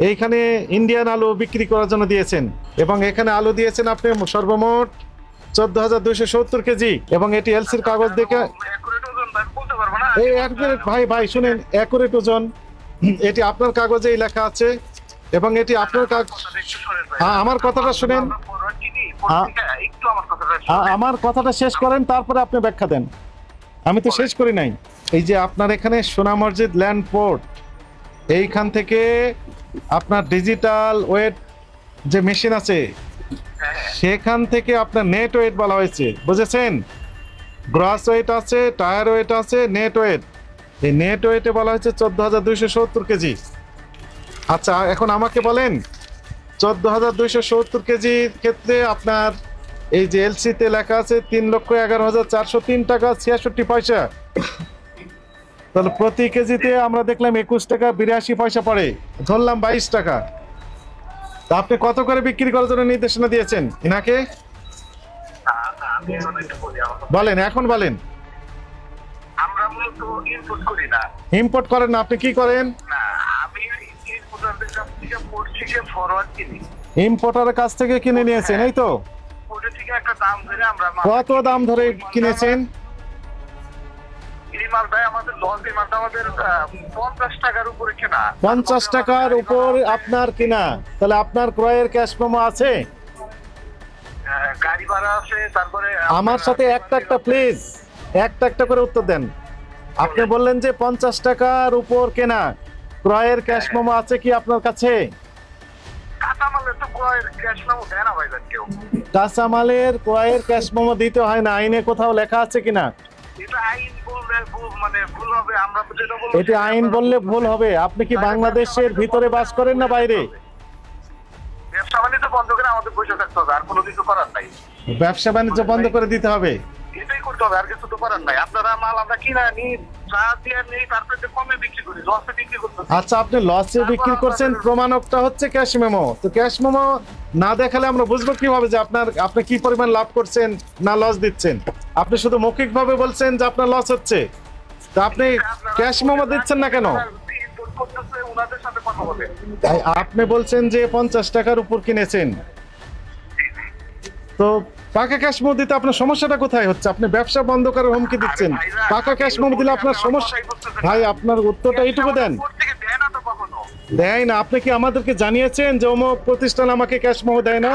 এইখানে ইন্ডিয়ান আলু বিক্রি করার জন্য দিয়েছেন, এবং এখানে আলু দিয়েছেন আপনি সর্বমোট 14,270 কেজি, এবং এটি এলসির কাগজ দেখে এই অ্যাকুরেট ভাই ভাই শুনেন, অ্যাকুরেট ওজন এটি আপনার কাগজেই লেখা আছে, এবং এটি আপনার আমার কথাটা শুনেন, আমার কথাটা শেষ করেন, তারপরে আপনি ব্যাখ্যা দেন। আমি তো শেষ করি নাই। এই যে আপনার এখানে সোনা মসজিদ ল্যান্ড পোর্ট, এইখান থেকে আপনার ডিজিটাল ওয়েট যে মেশিন আছে সেখান থেকে আপনার নেট ওয়েট বলা হয়েছে, বুঝেছেন? গ্রস ওয়েট আছে, টায়ার ওয়েট আছে, নেট ওয়েট। এই নেট ওয়েটে বলা হয়েছে 14,270 কেজি। আচ্ছা এখন আমাকে বলেন 14,270 কেজির ক্ষেত্রে আপনার এই যে এলসিতে লেখা আছে 3,11,403 টাকা 66 পয়সা, তাহলে প্রতি কেজিতে আমরা দেখলাম 21 টাকা 82 পয়সা পড়ে, ধরলাম 22 টাকা। তা আপনি কত করে বিক্রি করার জন্য নির্দেশনা দিয়েছেন ইনাকে? বলেন, এখন বলেন। আমরা মূলত ইনপুট করি না। ইম্পোর্ট করেন না, আপনি কি করেন? না, আমি ইম্পোর্টারদের কাছ থেকে পোর্ট থেকে ফরওয়ার্ড কিনি। ইম্পোর্টারের কাছ থেকে কিনে নিয়েছেন, এই তো? পোর্ট থেকে একটা দাম ধরে আমরা কত দাম ধরে কিনেছেন? এই মালটা আমাদের লস, এই মালটা আমাদের 50 টাকার উপরে কেনা। 50 টাকার উপর আপনার কিনা, তাহলে আপনার ক্রয়ের ক্যাশ মেমো আছে? গাড়ি ভাড়া আছে, তারপরে আমার সাথে একটা প্লিজ একটা করে উত্তর দেন। আপনি বললেন যে 50 টাকার উপর কেনা, ক্রয়ের ক্যাশ মেমো আছে কি আপনার কাছে? কাঁচামালের তো ক্রয়ের ক্যাশ মেমো দেয় না ভাইজান কেউ। কাঁচামালের ক্রয়ের ক্যাশ মেমো দিতে হয় না, আইনে কোথাও লেখা আছে কিনা? এটা আইন বললে মানে ভুল হবে, আমরা তো যেটা বলবো এটি আইন বললে ভুল হবে। আপনি কি বাংলাদেশের ভিতরে বাস করেন না বাইরে? ব্যবসা বাণিজ্য বন্ধ করে আমাদের পয়সা থাকতে হবে, আর কোনো কিছু করার নাই। ব্যবসা বাণিজ্য বন্ধ করে দিতে হবে, এটাই করতে হবে, আর কিছু তো করার নাই। আপনারা মাল আমরা কিনা নিই, যা দিয়ে নেই, তারপরে কমে বিক্রি করি, লসে বিক্রি করতে। আচ্ছা আপনি লসে বিক্রি করছেন, প্রমাণকটা হচ্ছে ক্যাশ মেমো। তো ক্যাশ মেমো না দেখালে আমরা বুঝবো কিভাবে যে আপনি কি পরিমাণ লাভ করছেন না লস দিচ্ছেন? আপনি শুধু মৌখিকভাবে বলছেন যে আপনার লস হচ্ছে, তো আপনি ক্যাশ মেমো দিচ্ছেন না কেন? ওনাদের সাথে কথা বলে আপনি বলছেন যে 50 টাকার উপর কিনেছেন, তো পাকা ক্যাশ মেমো দিতে আপনার সমস্যাটা কোথায় হচ্ছে? আপনি ব্যবসা বন্ধ করার হুমকি দিচ্ছেন, পাকা ক্যাশ মেমো দিলে আপনার সমস্যা। ভাই আপনার উত্তরটা এইটুকু দেন। দেয় না? আপনি কি আমাদেরকে জানিয়েছেন যে অমুক প্রতিষ্ঠান আমাকে ক্যাশ মেমো দেয় না?